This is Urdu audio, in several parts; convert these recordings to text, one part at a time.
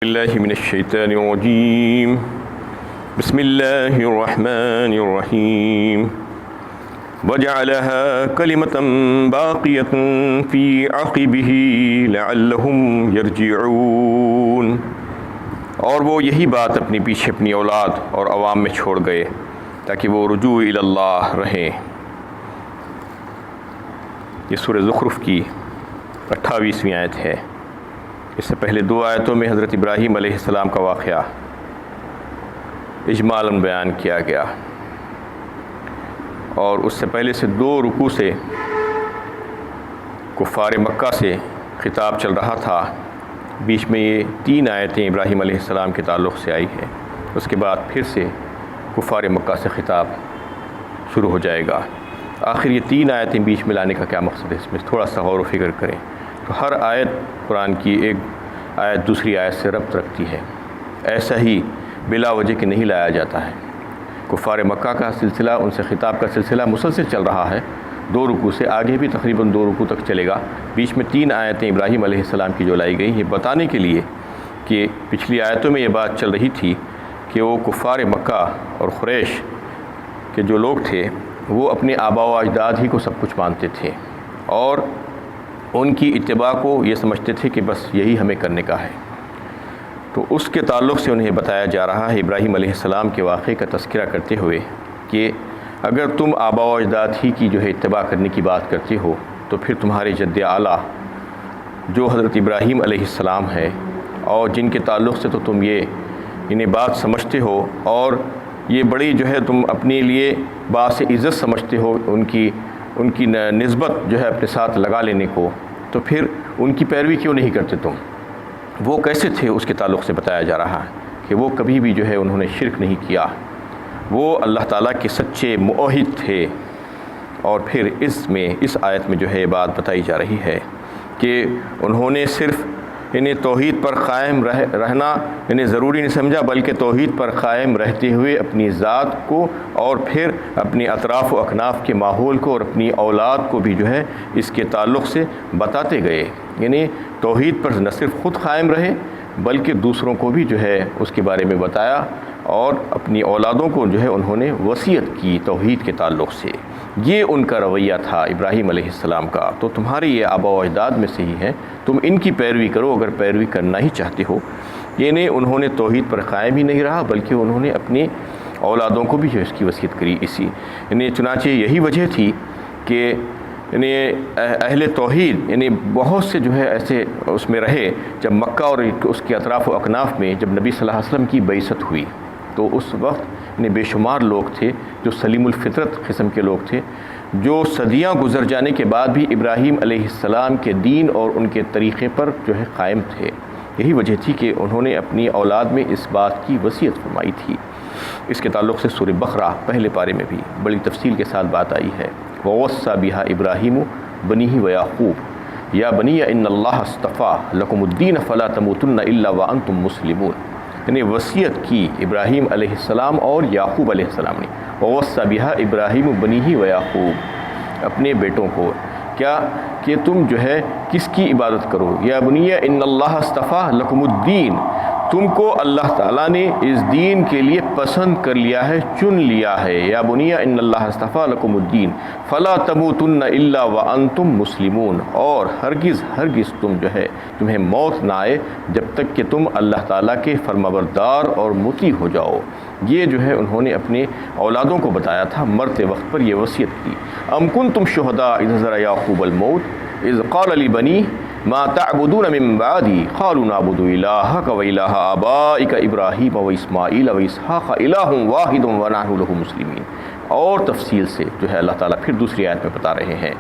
اللہ من الشیطان الرجیم بسم اللہ الرحمن الرحیم وجعلها کلمة باقیة فی عقبہ لعلہم یرجعون، اور وہ یہی بات اپنے پیچھے اپنی اولاد اور عوام میں چھوڑ گئے تاکہ وہ رجوع الی اللہ رہیں۔ یہ سورہ زخرف کی 28ویں آیت ہے۔ اس سے پہلے دو آیتوں میں حضرت ابراہیم علیہ السلام کا واقعہ اجمالاً بیان کیا گیا، اور اس سے پہلے سے دو رکوع سے کفار مکہ سے خطاب چل رہا تھا۔ بیچ میں یہ 3 آیتیں ابراہیم علیہ السلام کے تعلق سے آئی ہیں، اس کے بعد پھر سے کفار مکہ سے خطاب شروع ہو جائے گا۔ آخر یہ 3 آیتیں بیچ میں لانے کا کیا مقصد ہے، اس میں تھوڑا سا غور و فکر کریں تو ہر آیت قرآن کی ایک آیت دوسری آیت سے ربط رکھتی ہے، ایسا ہی بلا وجہ کہ نہیں لایا جاتا ہے۔ کفار مکہ کا سلسلہ، ان سے خطاب کا سلسلہ مسلسل چل رہا ہے، 2 رکوع سے آگے بھی تقریباً 2 رکوع تک چلے گا۔ بیچ میں 3 آیتیں ابراہیم علیہ السلام کی جو لائی گئی، یہ بتانے کے لیے کہ پچھلی آیتوں میں یہ بات چل رہی تھی کہ وہ کفار مکہ اور قریش کے جو لوگ تھے وہ اپنے آباء و اجداد ہی کو سب کچھ مانتے تھے، اور ان کی اتباع کو یہ سمجھتے تھے کہ بس یہی ہمیں کرنے کا ہے۔ تو اس کے تعلق سے انہیں بتایا جا رہا ہے ابراہیم علیہ السلام کے واقعے کا تذکرہ کرتے ہوئے کہ اگر تم آباء و اجداد ہی کی جو ہے اتباع کرنے کی بات کرتے ہو تو پھر تمہارے جد اعلیٰ جو حضرت ابراہیم علیہ السلام ہے، اور جن کے تعلق سے تو تم انہیں بات سمجھتے ہو، اور یہ بڑی جو ہے تم اپنے لیے باعث عزت سمجھتے ہو ان کی نسبت جو ہے اپنے ساتھ لگا لینے کو، تو پھر ان کی پیروی کیوں نہیں کرتے تم؟ وہ کیسے تھے اس کے تعلق سے بتایا جا رہا ہے کہ وہ کبھی بھی جو ہے انہوں نے شرک نہیں کیا، وہ اللہ تعالیٰ کے سچے موحد تھے۔ اور پھر اس آیت میں جو ہے یہ بات بتائی جا رہی ہے کہ انہوں نے صرف توحید پر قائم رہنا ضروری نہیں سمجھا، بلکہ توحید پر قائم رہتے ہوئے اپنی ذات کو اور پھر اپنے اطراف و اکناف کے ماحول کو اور اپنی اولاد کو بھی جو ہے اس کے تعلق سے بتاتے گئے۔ یعنی توحید پر نہ صرف خود قائم رہے بلکہ دوسروں کو بھی جو ہے اس کے بارے میں بتایا، اور اپنی اولادوں کو جو ہے انہوں نے وصیت کی توحید کے تعلق سے۔ یہ ان کا رویہ تھا ابراہیم علیہ السلام کا۔ تو تمہارے یہ آباء و اجداد میں سے ہی ہیں، تم ان کی پیروی کرو اگر پیروی کرنا ہی چاہتے ہو۔ یعنی انہوں نے توحید پر قائم ہی نہیں رہا بلکہ انہوں نے اپنی اولادوں کو بھی جو اس کی وصیت کری۔ چنانچہ یہی وجہ تھی کہ اہل توحید بہت سے جو ہے ایسے اس میں رہے، جب مکہ اور اس کے اطراف و اکناف میں جب نبی صلی اللہ علیہ وسلم کی بعثت ہوئی تو اس وقت بے شمار لوگ تھے جو سلیم الفطرت قسم کے لوگ تھے، جو صدیاں گزر جانے کے بعد بھی ابراہیم علیہ السلام کے دین اور ان کے طریقے پر جو ہے قائم تھے۔ یہی وجہ تھی کہ انہوں نے اپنی اولاد میں اس بات کی وصیت فرمائی تھی۔ اس کے تعلق سے سورہ بقرہ پہلے پارے میں بھی بڑی تفصیل کے ساتھ بات آئی ہے۔ وَوَصَّى بِهَا إِبْرَاهِيمُ بَنِيهِ وَيَعْقُوبُ يَا بَنِيَّ إِنَّ اللَّهَ اصْطَفَىٰ لَكُمُ الدِّينَ فَلَا تَمُوتُنَّ إِلَّا وَأَنْتُمْ مُسْلِمُونَ۔ وصیت کی ابراہیم علیہ السلام اور یعقوب علیہ السلام نے، وَوَصَّى بِهَا إِبْرَاهِيمُ بَنِيهِ وَيَعْقُوبُ، اپنے بیٹوں کو کیا کہ تم جو ہے کس کی عبادت کرو؟ یا بنیہ ان اللہ اصطفیٰ لکم الدین، تم کو اللہ تعالیٰ نے اس دین کے لیے پسند کر لیا ہے، چن لیا ہے۔ یا بنیہ ان اللہ اصطفیٰ لکم الدین فلا تموتن الا وانتم مسلمون، اور ہرگز تم جو ہے تمہیں موت نہ آئے جب تک کہ تم اللہ تعالیٰ کے فرمانبردار اور مطیع ہو جاؤ۔ یہ جو ہے انہوں نے اپنے اولادوں کو بتایا تھا، مرتے وقت پر یہ وصیت کی۔ ام کنتم شہداء اذ حضر یعقوب الموت اذ قال لبنیہ ما تعبدون من بعدی قالوا نعبد الہک و الہ آبائک ابراہیم و اسماعیل و اسحاق الہ واحد ونحن لہ مسلمین۔ اور تفصیل سے جو ہے اللہ تعالیٰ پھر دوسری آیت میں بتا رہے ہیں،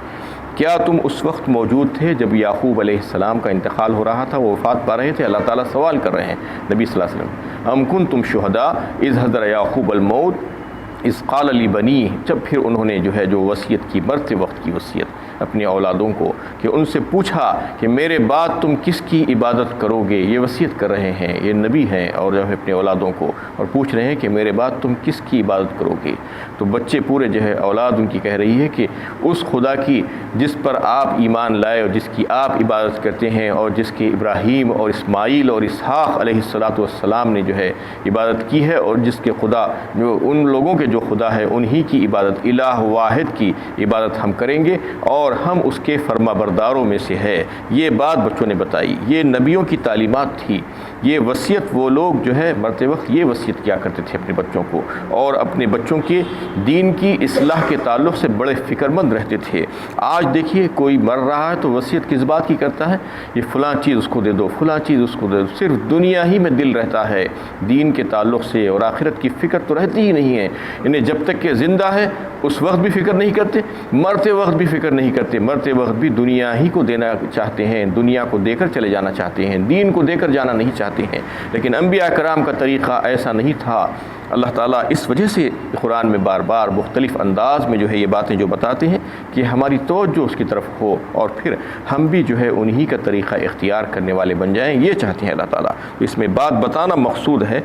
کیا تم اس وقت موجود تھے جب یعقوب علیہ السلام کا انتقال ہو رہا تھا، وہ وفات پا رہے تھے؟ اللہ تعالیٰ سوال کر رہے ہیں نبی صلی اللہ علیہ وسلم، ام کنتم شہداء اذ حضر یعقوب الموت اذ قال لبنی، جب پھر انہوں نے جو ہے جو وصیت کی، مرتے وقت کی وصیت اپنی اولادوں کو، کہ ان سے پوچھا کہ میرے بعد تم کس کی عبادت کرو گے. یہ وصیت کر رہے ہیں، یہ نبی ہیں اور جو ہے اپنے اولادوں کو، اور پوچھ رہے ہیں کہ میرے بعد تم کس کی عبادت کرو گے. تو بچے پورے جو ہے اولاد ان کی کہہ رہی ہے کہ اس خدا کی جس پر آپ ایمان لائے اور جس کی آپ عبادت کرتے ہیں، اور جس کے ابراہیم اور اسماعیل اور اسحاق علیہ السلام نے جو ہے عبادت کی ہے، اور جس کے خدا جو ان لوگوں کے جو خدا ہے انہی کی عبادت، الہ واحد کی عبادت ہم کریں گے اور ہم اس کے فرما برداروں میں سے ہے. یہ بات بچوں نے بتائی، یہ نبیوں کی تعلیمات تھی. یہ وصیت وہ لوگ جو ہے مرتے وقت یہ وصیت کیا کرتے تھے اپنے بچوں کو، اور اپنے بچوں کے دین کی اصلاح کے تعلق سے بڑے فکر مند رہتے تھے. آج دیکھیے کوئی مر رہا ہے تو وصیت کس بات کی کرتا ہے؟ یہ فلاں چیز اس کو دے دو، فلاں چیز اس کو دے دو. صرف دنیا ہی میں دل رہتا ہے، دین کے تعلق سے اور آخرت کی فکر تو رہتی ہی نہیں ہے. انہیں جب تک کہ زندہ ہے اس وقت بھی فکر نہیں کرتے، مرتے وقت بھی فکر نہیں کرتے. مرتے وقت بھی دنیا ہی کو دینا چاہتے ہیں، دنیا کو دے کر چلے جانا چاہتے ہیں، دین کو دے کر جانا نہیں چاہتے ہیں. لیکن انبیاء کرام کا طریقہ ایسا نہیں تھا. اللہ تعالیٰ اس وجہ سے قرآن میں بار بار مختلف انداز میں جو ہے یہ باتیں جو بتاتے ہیں کہ ہماری توجہ اس کی طرف ہو، اور پھر ہم بھی جو ہے انہی کا طریقہ اختیار کرنے والے بن جائیں. یہ چاہتے ہیں اللہ تعالیٰ. اس میں بات بتانا مقصود ہے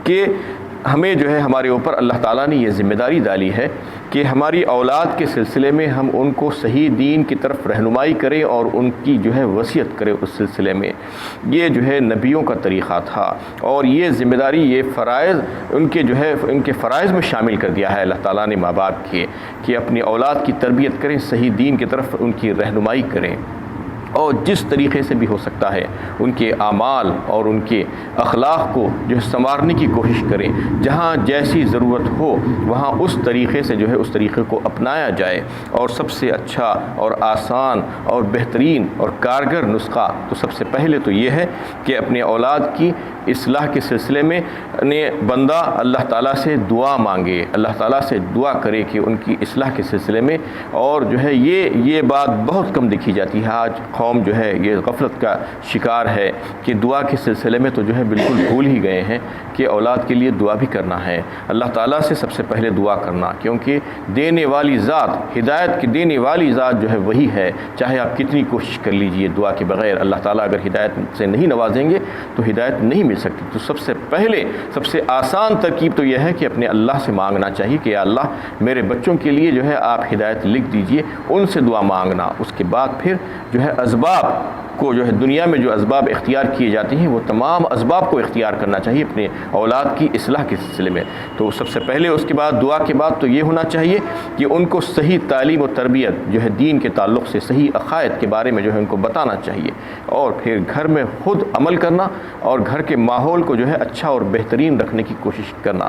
کہ ہمیں جو ہے ہمارے اوپر اللہ تعالیٰ نے یہ ذمہ داری ڈالی ہے کہ ہماری اولاد کے سلسلے میں ہم ان کو صحیح دین کی طرف رہنمائی کریں اور ان کی جو ہے وصیت کریں اس سلسلے میں. یہ جو ہے نبیوں کا طریقہ تھا، اور یہ ذمہ داری، یہ فرائض ان کے جو ہے ان کے فرائض میں شامل کر دیا ہے اللہ تعالیٰ نے ماں باپ کے، کہ اپنی اولاد کی تربیت کریں، صحیح دین کی طرف ان کی رہنمائی کریں، اور جس طریقے سے بھی ہو سکتا ہے ان کے اعمال اور ان کے اخلاق کو جو ہے سنوارنے کی کوشش کریں. جہاں جیسی ضرورت ہو وہاں اس طریقے سے جو ہے اس طریقے کو اپنایا جائے. اور سب سے اچھا اور آسان اور بہترین اور کارگر نسخہ تو سب سے پہلے تو یہ ہے کہ اپنے اولاد کی اصلاح کے سلسلے میں بندہ اللہ تعالیٰ سے دعا مانگے، اللہ تعالیٰ سے دعا کرے کہ ان کی اصلاح کے سلسلے میں. اور جو ہے یہ بات بہت کم دیکھی جاتی ہے. آج قوم جو ہے یہ غفلت کا شکار ہے کہ دعا کے سلسلے میں تو جو ہے بالکل بھول ہی گئے ہیں کہ اولاد کے لیے دعا بھی کرنا ہے، اللہ تعالیٰ سے سب سے پہلے دعا کرنا، کیونکہ دینے والی ذات، ہدایت کی دینے والی ذات جو ہے وہی ہے. چاہے آپ کتنی کوشش کر لیجئے دعا کے بغیر، اللہ تعالیٰ اگر ہدایت سے نہیں نوازیں گے تو ہدایت نہیں مل سکتی. تو سب سے پہلے سب سے آسان ترکیب تو یہ ہے کہ اپنے اللہ سے مانگنا چاہیے کہ یا اللہ میرے بچوں کے لیے جو ہے آپ ہدایت لکھ دیجئے، ان سے دعا مانگنا. اس کے بعد پھر جو ہے اسباب کو جو ہے دنیا میں جو اسباب اختیار کیے جاتے ہیں وہ تمام اسباب کو اختیار کرنا چاہیے اپنے اولاد کی اصلاح کے سلسلے میں. تو سب سے پہلے اس کے بعد دعا کے بعد تو یہ ہونا چاہیے کہ ان کو صحیح تعلیم و تربیت جو ہے دین کے تعلق سے، صحیح عقائد کے بارے میں جو ہے ان کو بتانا چاہیے، اور پھر گھر میں خود عمل کرنا اور گھر کے ماحول کو جو ہے اچھا اور بہترین رکھنے کی کوشش کرنا.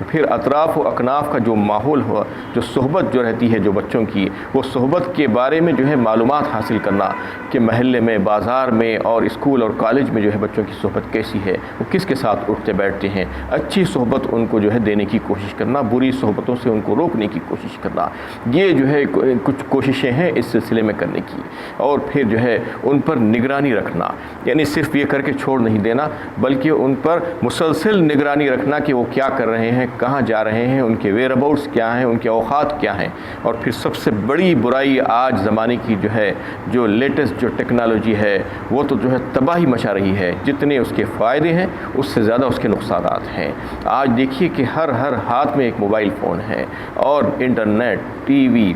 پھر اطراف و اکناف کا جو ماحول ہو، جو صحبت جو رہتی ہے جو بچوں کی، وہ صحبت کے بارے میں جو ہے معلومات حاصل کرنا کہ محلے میں، بازار میں اور اسکول اور کالج میں جو ہے بچوں کی صحبت کیسی ہے، وہ کس کے ساتھ اٹھتے بیٹھتے ہیں. اچھی صحبت ان کو جو ہے دینے کی کوشش کرنا، بری صحبتوں سے ان کو روکنے کی کوشش کرنا. یہ جو ہے کچھ کوششیں ہیں اس سلسلے میں کرنے کی. اور پھر جو ہے ان پر نگرانی رکھنا، یعنی صرف یہ کر کے چھوڑ نہیں دینا بلکہ ان پر مسلسل نگرانی رکھنا کہ وہ کیا کر رہے ہیں، کہاں جا رہے ہیں، ان کے ویئر اباؤٹس کیا ہیں، ان کے اوقات کیا ہیں. اور پھر سب سے بڑی برائی آج زمانے کی جو ہے جو لیٹسٹ جو ٹیکنالوجی ہے وہ تو جو ہے تباہی مچا رہی ہے. جتنے اس کے فائدے ہیں اس سے زیادہ اس کے نقصانات ہیں. آج دیکھیے کہ ہر ہاتھ میں ایک موبائل فون ہے، اور انٹرنیٹ، ٹی وی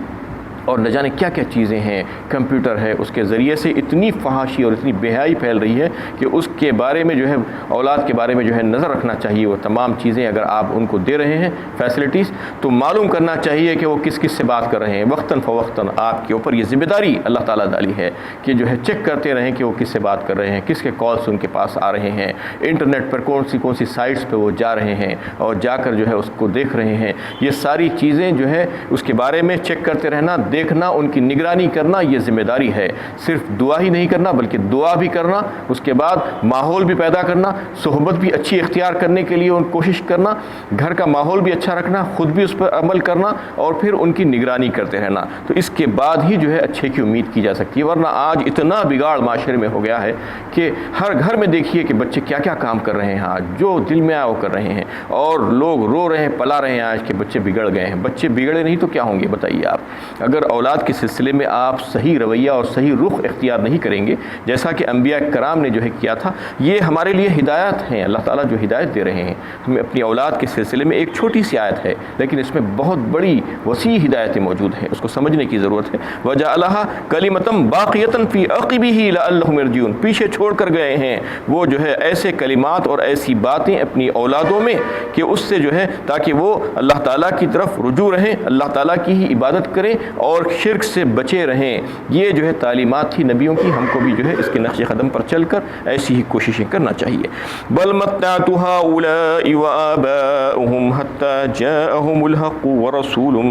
اور نہ جانے کیا کیا چیزیں ہیں، کمپیوٹر ہے. اس کے ذریعے سے اتنی فحاشی اور اتنی بے-حیائی پھیل رہی ہے کہ اس کے بارے میں جو ہے اولاد کے بارے میں جو ہے نظر رکھنا چاہیے. وہ تمام چیزیں اگر آپ ان کو دے رہے ہیں فیسلٹیز، تو معلوم کرنا چاہیے کہ وہ کس کس سے بات کر رہے ہیں. وقتاً فوقتاً آپ کے اوپر یہ ذمہ داری اللہ تعالیٰ ڈالی ہے کہ جو ہے چیک کرتے رہیں کہ وہ کس سے بات کر رہے ہیں، کس کے کالس ان کے پاس آ رہے ہیں، انٹرنیٹ پر کون سی سائٹس پہ وہ جا رہے ہیں اور جا کر جو ہے اس کو دیکھ رہے ہیں. یہ ساری چیزیں جو ہے اس کے بارے میں چیک کرتے رہنا، دیکھنا، ان کی نگرانی کرنا یہ ذمہ داری ہے۔ صرف دعا ہی نہیں کرنا بلکہ دعا بھی کرنا، اس کے بعد ماحول بھی پیدا کرنا، صحبت بھی اچھی اختیار کرنے کے لیے ان کوشش کرنا، گھر کا ماحول بھی اچھا رکھنا، خود بھی اس پر عمل کرنا اور پھر ان کی نگرانی کرتے رہنا۔ تو اس کے بعد ہی جو ہے اچھے کی امید کی جا سکتی ہے، ورنہ آج اتنا بگاڑ معاشرے میں ہو گیا ہے کہ ہر گھر میں دیکھیے کہ بچے کیا کیا کام کر رہے ہیں، آج جو دل میں آیا وہ کر رہے ہیں، اور لوگ رو رہے ہیں، پلا رہے ہیں آج کے بچے بگڑ گئے ہیں۔ بچے بگڑے نہیں تو کیا ہوں گے بتائیے آپ؟ اگر اولاد کے سلسلے میں آپ صحیح رویہ اور صحیح رخ اختیار نہیں کریں گے، جیسا کہ انبیاء کرام نے جو ہے کیا تھا، یہ ہمارے لیے ہدایت ہیں، اللہ تعالیٰ جو ہدایت دے رہے ہیں ہمیں اپنی اولاد کے سلسلے میں۔ ایک چھوٹی سی آیت ہے لیکن اس میں بہت بڑی وسیع ہدایتیں موجود ہیں، اس کو سمجھنے کی ضرورت ہے۔ وَجَعَلَهَا كَلِمَةً بَاقِيَةً فِي عَقِبِهِ لَعَلَّهُمْ يَرْجِعُونَ، پیچھے چھوڑ کر گئے ہیں وہ جو ہے ایسے کلمات اور ایسی باتیں اپنی اولادوں میں کہ اس سے جو ہے تاکہ وہ اللہ تعالیٰ کی طرف رجوع رہیں، اللہ تعالیٰ کی ہی عبادت کریں اور شرک سے بچے رہیں۔ یہ جو ہے تعلیمات تھی نبیوں کی، ہم کو بھی جو ہے اس کے نقش قدم پر چل کر ایسی ہی کوششیں کرنا چاہیے۔ بل متعت هؤلاء وآباؤهم حتى جاءهم الحق ورسول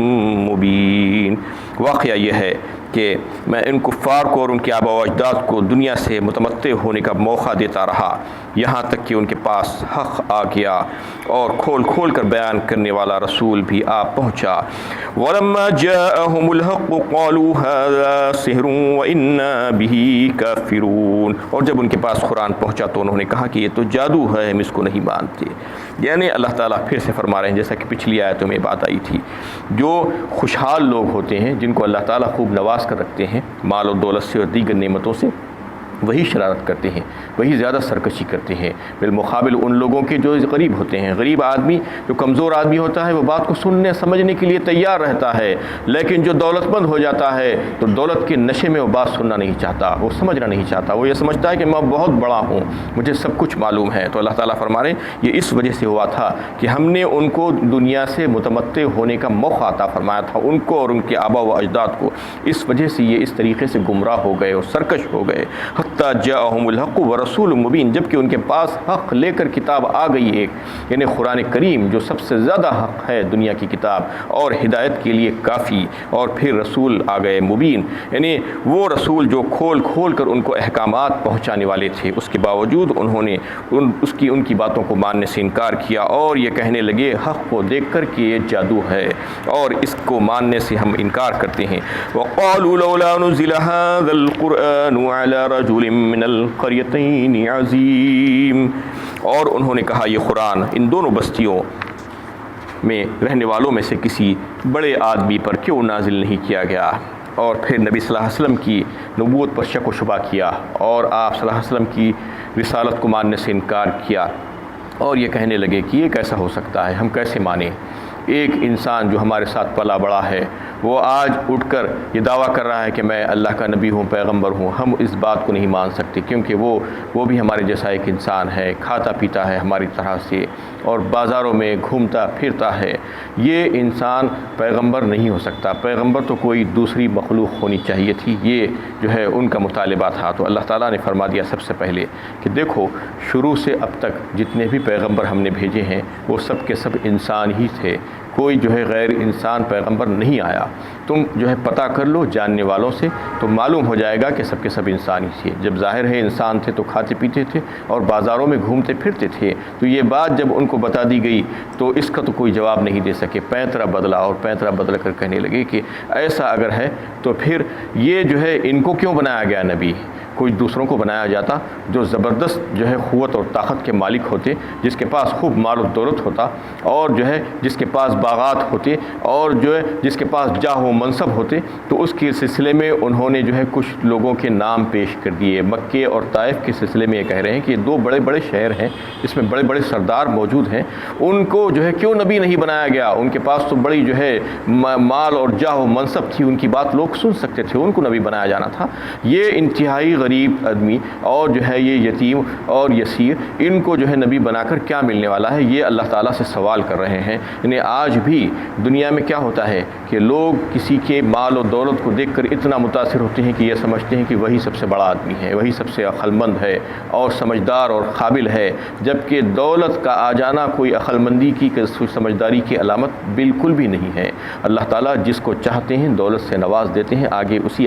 مبین۔ واقعہ یہ ہے کہ میں ان کفار کو اور ان کے آباء و اجداد کو دنیا سے متمتع ہونے کا موقع دیتا رہا یہاں تک کہ ان کے پاس حق آ گیا اور کھول کھول کر بیان کرنے والا رسول بھی آ پہنچا۔ وَلَمَّا جَاءَهُمُ الْحَقُّ قَالُوا هَذَا سِحْرٌ وَإِنَّا بِهِ كَافِرُونَ، اور جب ان کے پاس قرآن پہنچا تو انہوں نے کہا کہ یہ تو جادو ہے، ہم اس کو نہیں مانتے۔ یعنی اللہ تعالیٰ پھر سے فرما رہے ہیں جیسا کہ پچھلی آیتوں میں بات آئی تھی، جو خوشحال لوگ ہوتے ہیں جن کو اللہ تعالیٰ خوب نواز کر رکھتے ہیں مال و دولت سے اور دیگر نعمتوں سے، وہی شرارت کرتے ہیں، وہی زیادہ سرکشی کرتے ہیں بالمقابل ان لوگوں کے جو غریب ہوتے ہیں۔ غریب آدمی جو کمزور آدمی ہوتا ہے وہ بات کو سننے سمجھنے کے لیے تیار رہتا ہے، لیکن جو دولت مند ہو جاتا ہے تو دولت کے نشے میں وہ بات سننا نہیں چاہتا، وہ سمجھنا نہیں چاہتا، وہ یہ سمجھتا ہے کہ میں بہت بڑا ہوں، مجھے سب کچھ معلوم ہے۔ تو اللہ تعالیٰ فرما رہے ہیں یہ اس وجہ سے ہوا تھا کہ ہم نے ان کو دنیا سے متمتع ہونے کا موقع عطا فرمایا تھا، ان کو اور ان کے آباء و اجداد کو، اس وجہ سے یہ اس طریقے سے گمراہ ہو گئے اور سرکش ہو گئے۔ جاءهم الحق ورسول مبین، جبکہ ان کے پاس حق لے کر کتاب آ گئی ایک، یعنی قرآن کریم جو سب سے زیادہ حق ہے دنیا کی کتاب اور ہدایت کے لیے کافی، اور پھر رسول آ گئے مبین، یعنی وہ رسول جو کھول کھول کر ان کو احکامات پہنچانے والے تھے، اس کے باوجود انہوں نے ان کی باتوں کو ماننے سے انکار کیا اور یہ کہنے لگے حق کو دیکھ کر کہ یہ جادو ہے اور اس کو ماننے سے ہم انکار کرتے ہیں۔ وَقَالُوا لَوْلَا نُزِّلَ هَذَا الْقُرْآنُ عَلَى رَجُلٍ مِّنَ الْقَرْيَتَيْنِ عَظِيمٍ، اور انہوں نے کہا یہ قرآن ان دونوں بستیوں میں رہنے والوں میں سے کسی بڑے آدمی پر کیوں نازل نہیں کیا گیا۔ اور پھر نبی صلی اللہ علیہ وسلم کی نبوت پر شک و شبہ کیا اور آپ صلی اللہ علیہ وسلم کی رسالت کو ماننے سے انکار کیا، اور یہ کہنے لگے کہ یہ کیسا ہو سکتا ہے، ہم کیسے مانیں؟ ایک انسان جو ہمارے ساتھ پلا بڑا ہے وہ آج اٹھ کر یہ دعویٰ کر رہا ہے کہ میں اللہ کا نبی ہوں، پیغمبر ہوں، ہم اس بات کو نہیں مان سکتے کیونکہ وہ بھی ہمارے جیسا ایک انسان ہے، کھاتا پیتا ہے ہماری طرح سے اور بازاروں میں گھومتا پھرتا ہے، یہ انسان پیغمبر نہیں ہو سکتا، پیغمبر تو کوئی دوسری مخلوق ہونی چاہیے تھی، یہ جو ہے ان کا مطالبہ تھا۔ تو اللہ تعالیٰ نے فرما دیا سب سے پہلے کہ دیکھو شروع سے اب تک جتنے بھی پیغمبر ہم نے بھیجے ہیں وہ سب کے سب انسان ہی تھے، کوئی جو ہے غیر انسان پیغمبر نہیں آیا۔ تم جو ہے پتہ کر لو جاننے والوں سے تو معلوم ہو جائے گا کہ سب کے سب انسان ہی تھے۔ جب ظاہر ہے انسان تھے تو کھاتے پیتے تھے اور بازاروں میں گھومتے پھرتے تھے، تو یہ بات جب ان کو بتا دی گئی تو اس کا تو کوئی جواب نہیں دے سکے، پینترا بدلا اور پینترا بدل کر کہنے لگے کہ ایسا اگر ہے تو پھر یہ جو ہے ان کو کیوں بنایا گیا نبی؟ کوئی دوسروں کو بنایا جاتا جو زبردست جو ہے قوت اور طاقت کے مالک ہوتے، جس کے پاس خوب مال و دولت ہوتا اور جو ہے جس کے پاس باغات ہوتے اور جو ہے جس کے پاس جاہ و منصب ہوتے، تو اس کے سلسلے میں انہوں نے جو ہے کچھ لوگوں کے نام پیش کر دیے۔ مکے اور طائف کے سلسلے میں یہ کہہ رہے ہیں کہ یہ دو بڑے بڑے شہر ہیں، اس میں بڑے بڑے سردار موجود ہیں، ان کو جو ہے کیوں نبی نہیں بنایا گیا؟ ان کے پاس تو بڑی جو ہے مال اور جاہ و منصب تھی، ان کی بات لوگ سن سکتے تھے، ان کو نبی بنایا جانا تھا۔ یہ انتہائی غریب آدمی اور جو ہے یہ یتیم اور یسیر، ان کو جو ہے نبی بنا کر کیا ملنے والا ہے، یہ اللہ تعالیٰ سے سوال کر رہے ہیں۔ یعنی آج بھی دنیا میں کیا ہوتا ہے کہ لوگ کسی کے مال و دولت کو دیکھ کر اتنا متاثر ہوتے ہیں کہ یہ سمجھتے ہیں کہ وہی سب سے بڑا آدمی ہے، وہی سب سے عقل مند ہے اور سمجھدار اور قابل ہے، جبکہ دولت کا آ جانا کوئی عقل مندی کی سمجھداری کی علامت بالکل بھی نہیں ہے۔ اللہ تعالیٰ جس کو چاہتے ہیں دولت سے نواز دیتے ہیں۔ آگے اسی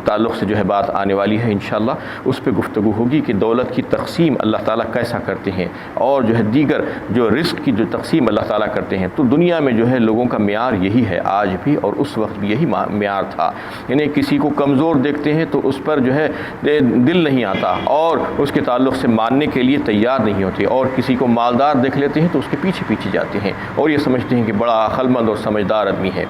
تعلق سے جو ہے بات آنے والی ہے انشاءاللہ، اس پہ گفتگو ہوگی کہ دولت کی تقسیم اللہ تعالیٰ کیسا کرتے ہیں، اور جو ہے دیگر جو رزق کی جو تقسیم اللہ تعالیٰ کرتے ہیں۔ تو دنیا میں جو ہے لوگوں کا معیار یہی ہے آج بھی، اور اس وقت بھی یہی معیار تھا۔ یعنی کسی کو کمزور دیکھتے ہیں تو اس پر جو ہے دل نہیں آتا اور اس کے تعلق سے ماننے کے لیے تیار نہیں ہوتے، اور کسی کو مالدار دیکھ لیتے ہیں تو اس کے پیچھے پیچھے جاتے ہیں اور یہ سمجھتے ہیں کہ بڑا عقل مند اور سمجھدار آدمی ہے۔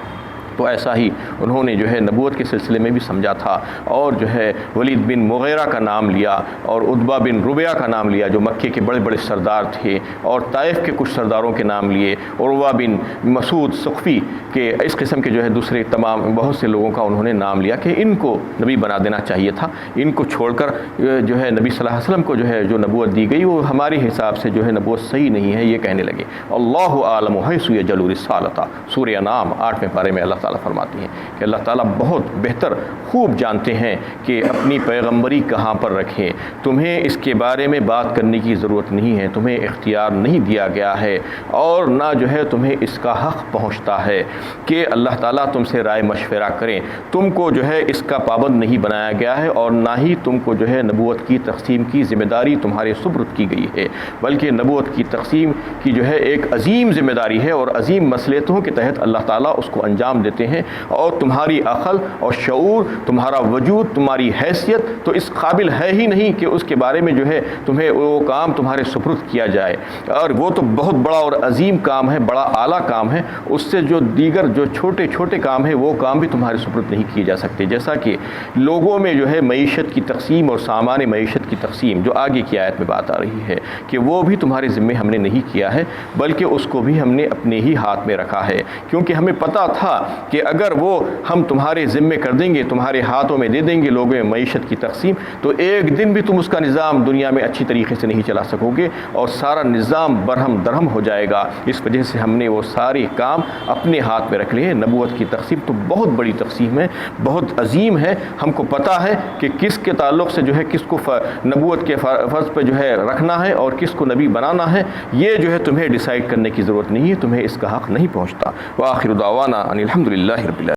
تو ایسا ہی انہوں نے جو ہے نبوت کے سلسلے میں بھی سمجھا تھا، اور جو ہے ولید بن مغیرہ کا نام لیا اور عتبہ بن ربیعہ کا نام لیا جو مکے کے بڑے بڑے سردار تھے، اور طائف کے کچھ سرداروں کے نام لیے، عروہ بن مسعود ثقفی کے اس قسم کے جو ہے دوسرے تمام بہت سے لوگوں کا انہوں نے نام لیا کہ ان کو نبی بنا دینا چاہیے تھا۔ ان کو چھوڑ کر جو ہے نبی صلی اللہ علیہ وسلم کو جو ہے جو نبوت دی گئی وہ ہمارے حساب سے جو ہے نبوت صحیح نہیں ہے، یہ کہنے لگے۔ اللہ اعلم حیث یجعل رسالتہ، سورہ انعام 8ویں پارے میں اللہ تعالیٰ فرماتی ہیں کہ اللہ تعالیٰ بہت بہتر خوب جانتے ہیں کہ اپنی پیغمبری کہاں پر رکھیں۔ تمہیں اس کے بارے میں بات کرنے کی ضرورت نہیں ہے، تمہیں اختیار نہیں دیا گیا ہے، اور نہ جو ہے تمہیں اس کا حق پہنچتا ہے کہ اللہ تعالیٰ تم سے رائے مشورہ کریں۔ تم کو جو ہے اس کا پابند نہیں بنایا گیا ہے، اور نہ ہی تم کو جو ہے نبوت کی تقسیم کی ذمہ داری تمہارے سپرد کی گئی ہے، بلکہ نبوت کی تقسیم کی جو ہے ایک عظیم ذمہ داری ہے، اور عظیم مصلحتوں کے تحت اللہ تعالیٰ اس کو انجام دیتے ہیں، اور تمہاری عقل اور شعور، تمہارا وجود، تمہاری حیثیت تو اس قابل ہے ہی نہیں کہ اس کے بارے میں جو ہے تمہیں وہ کام تمہارے سپرد کیا جائے، اور وہ تو بہت بڑا اور عظیم کام ہے، بڑا اعلیٰ کام ہے۔ اس سے جو دیگر جو چھوٹے چھوٹے کام ہیں وہ کام بھی تمہارے سپرد نہیں کیے جا سکتے، جیسا کہ لوگوں میں جو ہے معیشت کی تقسیم اور سامان معیشت کی تقسیم جو آگے کی آیت میں بات آ رہی ہے کہ وہ بھی تمہارے ذمے ہم نے نہیں کیا ہے، بلکہ اس کو بھی ہم نے اپنے ہی ہاتھ میں رکھا ہے، کیونکہ ہمیں پتہ تھا کہ اگر وہ ہم تمہارے ذمے کر دیں گے، تمہارے ہاتھوں میں دے دیں گے لوگوں میں معیشت کی تقسیم، تو ایک دن بھی تم اس کا نظام دنیا میں اچھی طریقے سے نہیں چلا سکو گے، اور سارا نظام برہم درہم ہو جائے گا۔ اس وجہ سے ہم نے وہ سارے کام اپنے ہاتھ میں رکھ لیے۔ نبوت کی تقسیم تو بہت بڑی تقسیم ہے، بہت عظیم ہے۔ ہم کو پتہ ہے کہ کس کے تعلق سے جو ہے کس کو نبوت کے فرض پہ جو ہے رکھنا ہے اور کس کو نبی بنانا ہے، یہ جو ہے تمہیں ڈیسائیڈ کرنے کی ضرورت نہیں ہے، تمہیں اس کا حق نہیں پہنچتا۔ وآخر دعوانا ان الحمد للہ رب العالمین۔